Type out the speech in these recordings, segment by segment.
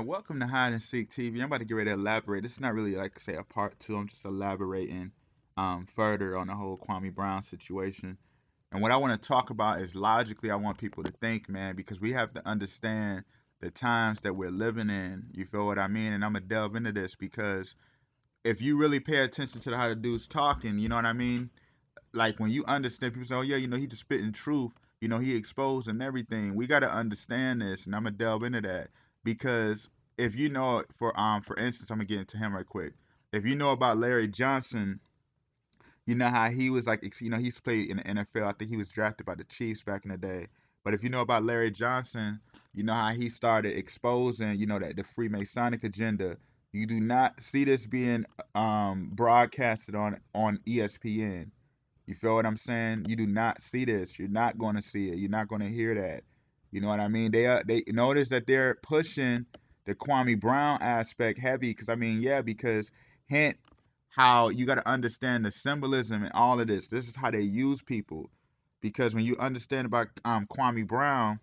Welcome to Hide and Seek TV. I'm about to get ready to elaborate. This is not really like say a part two. I'm just elaborating further on the whole Kwame Brown situation. And what I want to talk about is logically, I want people to think, man, because we have to understand the times that we're living in. You feel what I mean? And I'm gonna delve into this because if you really pay attention to how the dude's talking, you know what I mean? Like when you understand, people say, "Oh yeah, he just spitting truth. He exposed and everything." We got to understand this, and I'm gonna delve into that because if you know, for instance, I'm gonna get into him right quick. If you know about Larry Johnson, you know how he was like, he's played in the NFL. I think he was drafted by the Chiefs back in the day. But if you know about Larry Johnson, you know how he started exposing, that the Freemasonic agenda. You do not see this being broadcasted on ESPN. You feel what I'm saying? You do not see this. You're not going to see it. You're not going to hear that. You know what I mean? They notice that they're pushing the Kwame Brown aspect heavy because yeah, because hint how you got to understand the symbolism and all of this. This is how they use people. Because when you understand about Kwame Brown,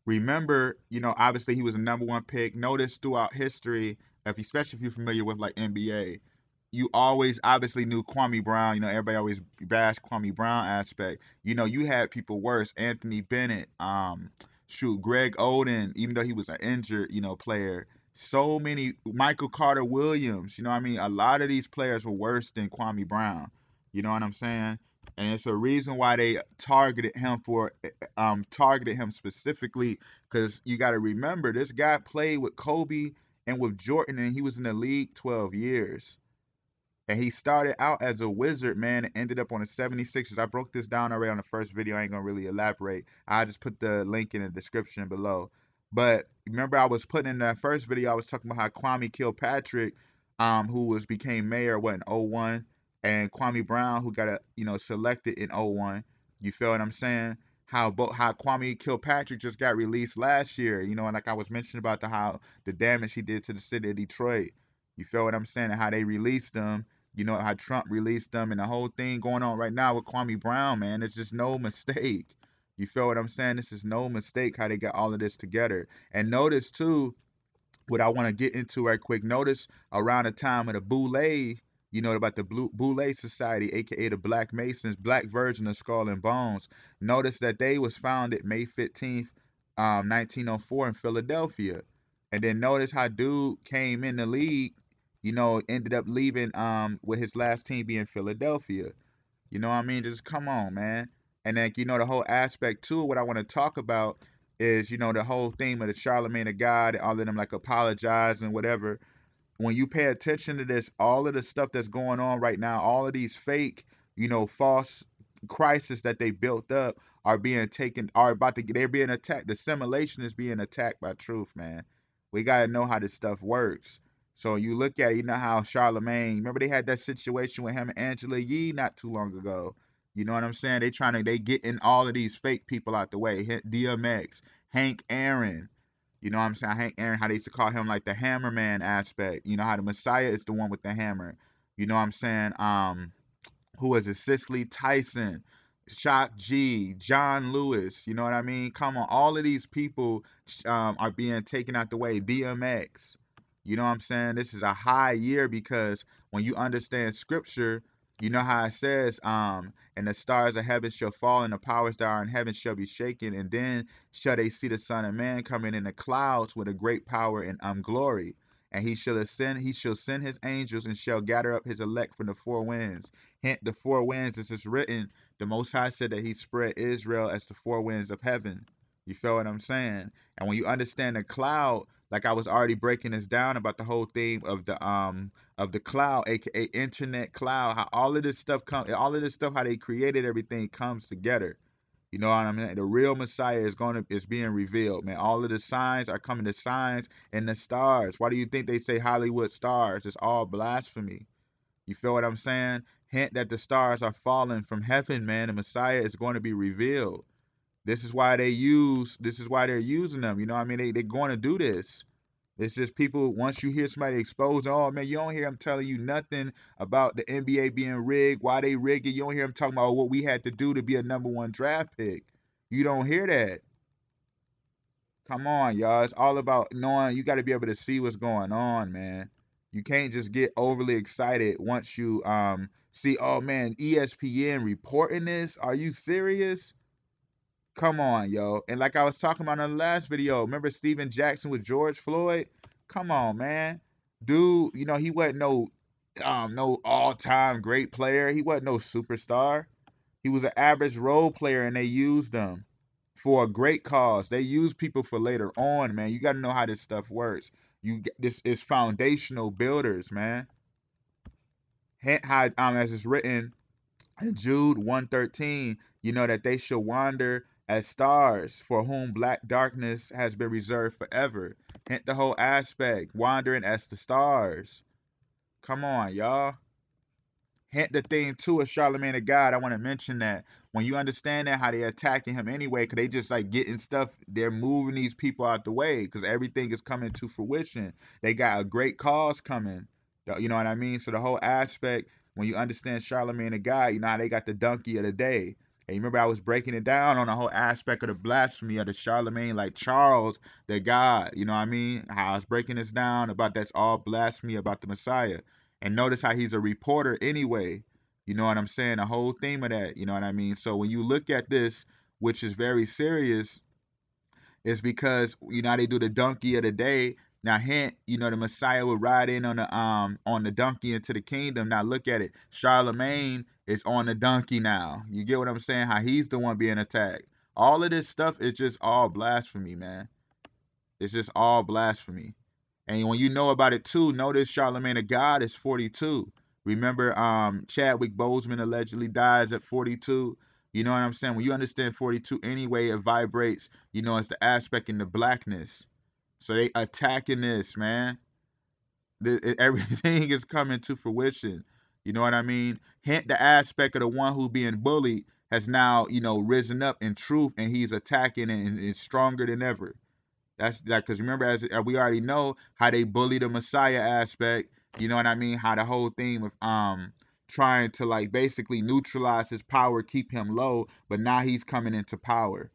remember, obviously he was a number one pick. Notice throughout history, especially if you're familiar with like NBA, you always obviously knew Kwame Brown. Everybody always bashed Kwame Brown aspect. You had people worse. Anthony Bennett, Greg Oden, even though he was an injured, player. So many Michael Carter Williams. A lot of these players were worse than Kwame Brown. You know what I'm saying? And it's a reason why they targeted him specifically because you got to remember this guy played with Kobe and with Jordan, and he was in the league 12 years. And he started out as a wizard, man, and ended up on the 76ers. I broke this down already on the first video. I ain't gonna really elaborate. I just put the link in the description below. But remember, I was putting in that first video, I was talking about how Kwame Kilpatrick, who became mayor, in '01, and Kwame Brown, who got selected in '01. You feel what I'm saying? How Kwame Kilpatrick just got released last year, and like I was mentioning about how the damage he did to the city of Detroit. You feel what I'm saying? And how they released them, how Trump released them, and the whole thing going on right now with Kwame Brown, man. It's just no mistake. You feel what I'm saying? This is no mistake how they got all of this together. And notice too, what I want to get into right quick. Notice around the time of the Boule, about the Boule Society, aka the Black Masons, Black Virgin of Skull and Bones. Notice that they was founded May 15th, 1904 in Philadelphia. And then notice how dude came in the league, ended up leaving with his last team being Philadelphia. You know what I mean? Just come on, man. And then, the whole aspect too, what I want to talk about is, the whole theme of the Charlemagne of God, all of them like apologize and whatever. When you pay attention to this, all of the stuff that's going on right now, all of these fake, false crises that they built up they're being attacked. The simulation is being attacked by truth, man. We gotta know how this stuff works. So you look at it, you know how Charlemagne, remember they had that situation with him and Angela Yee not too long ago. You know what I'm saying? They getting all of these fake people out the way. DMX, Hank Aaron, what I'm saying? Hank Aaron, how they used to call him like the Hammerman aspect. You know how the Messiah is the one with the hammer. You know what I'm saying? Who was it? Cicely Tyson, Shock G, John Lewis. You know what I mean? Come on, all of these people are being taken out the way. DMX. You know what I'm saying? This is a high year because when you understand scripture, you know how it says, and the stars of heaven shall fall, and the powers that are in heaven shall be shaken, and then shall they see the Son of Man coming in the clouds with a great power and glory. And he shall send his angels and shall gather up his elect from the four winds. Hint, the four winds, as it's written, the Most High said that he spread Israel as the four winds of heaven. You feel what I'm saying? And when you understand the cloud, like I was already breaking this down about the whole theme of the cloud, aka internet cloud, how all of this stuff, how they created everything comes together. You know what I mean? The real Messiah is being revealed, man. All of the signs are coming, the signs and the stars. Why do you think they say Hollywood stars? It's all blasphemy. You feel what I'm saying? Hint that the stars are falling from heaven, man. The Messiah is going to be revealed. This is why they're using them. You know what I mean? They're going to do this. It's just people, once you hear somebody expose, oh man, you don't hear them telling you nothing about the NBA being rigged, why they rigged it. You don't hear them talking about what we had to do to be a number one draft pick. You don't hear that. Come on, y'all. It's all about knowing. You got to be able to see what's going on, man. You can't just get overly excited once you see, oh man, ESPN reporting this. Are you serious? Come on, yo. And like I was talking about in the last video, remember Steven Jackson with George Floyd? Come on, man. Dude, you know, he wasn't no all-time great player. He wasn't no superstar. He was an average role player and they used him for a great cause. They use people for later on, man. You got to know how this stuff works. This is foundational builders, man. How as it's written in Jude 113, you know that they shall wander as stars for whom black darkness has been reserved forever. Hint the whole aspect, wandering as the stars. Come on, y'all. Hint the thing too of Charlemagne the God. I want to mention that when you understand that how they attacking him anyway, because they just like getting stuff, they're moving these people out the way because everything is coming to fruition. They got a great cause coming. You know what I mean? So the whole aspect, when you understand Charlemagne the God, you know how they got the donkey of the day. And you remember I was breaking it down on the whole aspect of the blasphemy of the Charlemagne, like Charles the God. You know what I mean? How I was breaking this down about that's all blasphemy about the Messiah. And notice how he's a reporter anyway. You know what I'm saying? The whole theme of that, you know what I mean? So when you look at this, which is very serious, is because you know how they do the donkey of the day. Now hint, you know, the Messiah would ride in on the donkey into the kingdom. Now look at it. Charlemagne is on the donkey now. You get what I'm saying? How he's the one being attacked. All of this stuff is just all blasphemy, man. It's just all blasphemy. And when you know about it too, notice Charlemagne the God is 42. Remember, Chadwick Boseman allegedly dies at 42. You know what I'm saying? When you understand 42 anyway, it vibrates. You know, it's the aspect in the blackness. So they attacking this, man. Everything is coming to fruition. You know what I mean? Hint the aspect of the one who being bullied has now, you know, risen up in truth and he's attacking and is stronger than ever. That's that because remember, as we already know, how they bully the Messiah aspect. You know what I mean? How the whole theme of trying to like basically neutralize his power, keep him low, but now he's coming into power.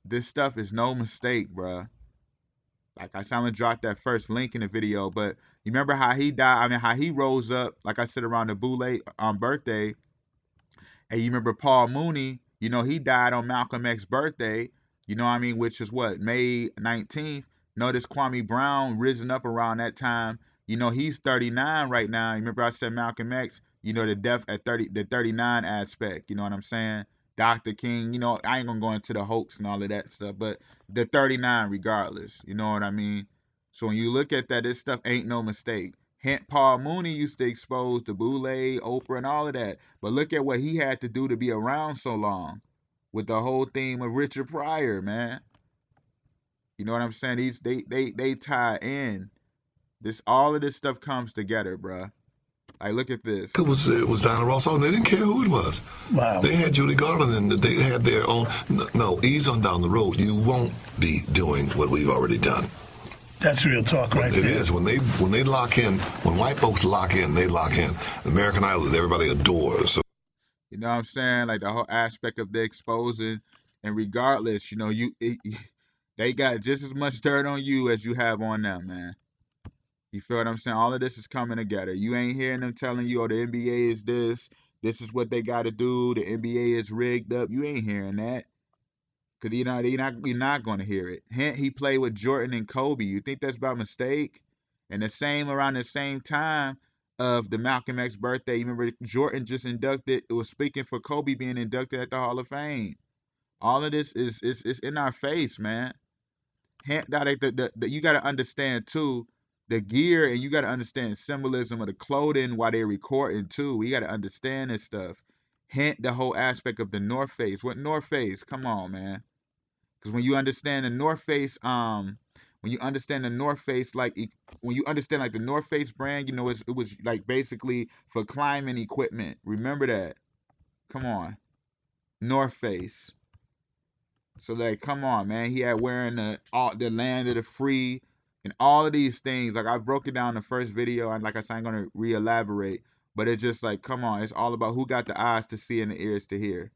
This stuff is no mistake, bruh. Like I said, I'm gonna drop that first link in the video, but you remember how he died? I mean, how he rose up, like I said, around the Boule birthday. And you remember Paul Mooney, you know, he died on Malcolm X's birthday, you know what I mean, which is what, May 19th. Notice Kwame Brown risen up around that time. You know, he's 39 right now. You remember I said Malcolm X, you know, the death at 30, the 39 aspect, you know what I'm saying? Dr. King, you know, I ain't gonna go into the hoax and all of that stuff, but the 39 regardless, you know what I mean? So when you look at that, this stuff ain't no mistake. Hint Paul Mooney used to expose the Boule, Oprah, and all of that. But look at what he had to do to be around so long with the whole theme of Richard Pryor, man. You know what I'm saying? They tie in. This all of this stuff comes together, bruh. Like look at this. It was Diana Ross, and they didn't care who it was. Wow. They had Judy Garland, and they had their own. No, ease on down the road. You won't be doing what we've already done. That's real talk right there. It is. When they lock in, when white folks lock in, they lock in. American Idol, everybody adores. So, you know what I'm saying? Like the whole aspect of the exposing, and regardless, you know, they got just as much dirt on you as you have on them, man. You feel what I'm saying? All of this is coming together. You ain't hearing them telling you, oh, the NBA is this is what they got to do, the NBA is rigged up. You ain't hearing that. Because you're not going to hear it. Hint, he played with Jordan and Kobe. You think that's by mistake? And the same around the same time of the Malcolm X birthday, you remember Jordan just inducted, it was speaking for Kobe being inducted at the Hall of Fame. All of this is in our face, man. Hint, you got to understand, too, the gear, and you got to understand symbolism of the clothing while they're recording, too. We got to understand this stuff. Hint, the whole aspect of the North Face. What North Face? Come on, man. Because when you understand the North Face, when you understand the North Face, like when you understand like the North Face brand, you know, it was like basically for climbing equipment. Remember that. Come on, North Face. So like, come on, man. He had wearing the land of the free and all of these things. Like I broke it down in the first video, and like I said, I'm gonna re-elaborate. But it's just like, come on, it's all about who got the eyes to see and the ears to hear.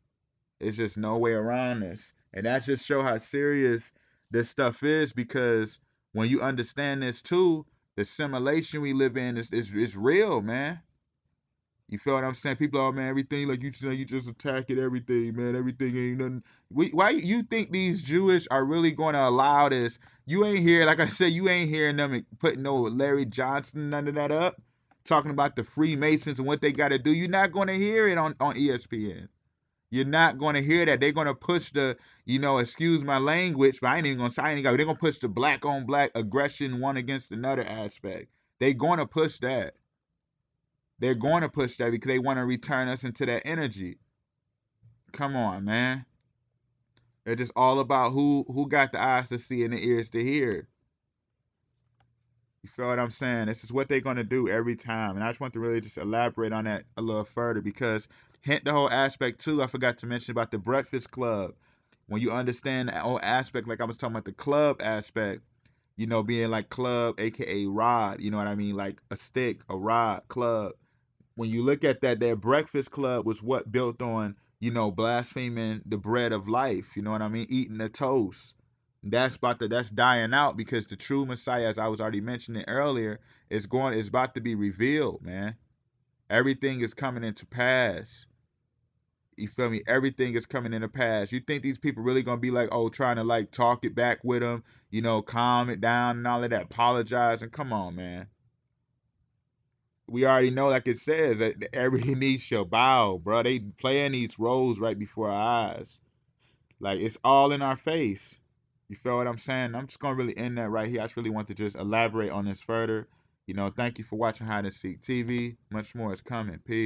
It's just no way around this. And that just show how serious this stuff is, because when you understand this too, the simulation we live in is real, man. You feel what I'm saying? People, oh man, everything like you say, you just attacking everything, man. Everything ain't nothing. Why you think these Jewish are really going to allow this? You ain't hear, like I said, you ain't hearing them putting no Larry Johnson, none of that up, talking about the Freemasons and what they got to do. You're not going to hear it on ESPN. You're not going to hear that. They're going to push the, excuse my language, but I ain't even going to say, they're going to push the black on black aggression one against another aspect. They're going to push that. They're going to push that because they want to return us into that energy. Come on, man. It's just all about who got the eyes to see and the ears to hear. You feel what I'm saying? This is what they're going to do every time. And I just want to really just elaborate on that a little further, because hint the whole aspect too, I forgot to mention about the Breakfast Club. When you understand that whole aspect, like I was talking about the club aspect, being like club, aka rod, you know what I mean? Like a stick, a rod, club. When you look at that, their Breakfast Club was what built on, blaspheming the bread of life. You know what I mean? Eating the toast. That's dying out, because the true Messiah, as I was already mentioning earlier, is about to be revealed, man. Everything is coming into pass. You feel me? Everything is coming into pass. You think these people really gonna be like, oh, trying to like talk it back with them, calm it down and all of that, apologize, and come on, man. We already know, like it says, that every knee shall bow, bro. They playing these roles right before our eyes. Like, it's all in our face. You feel what I'm saying? I'm just gonna really end that right here. I just really want to just elaborate on this further. Thank you for watching Hide and Seek TV. Much more is coming. Peace.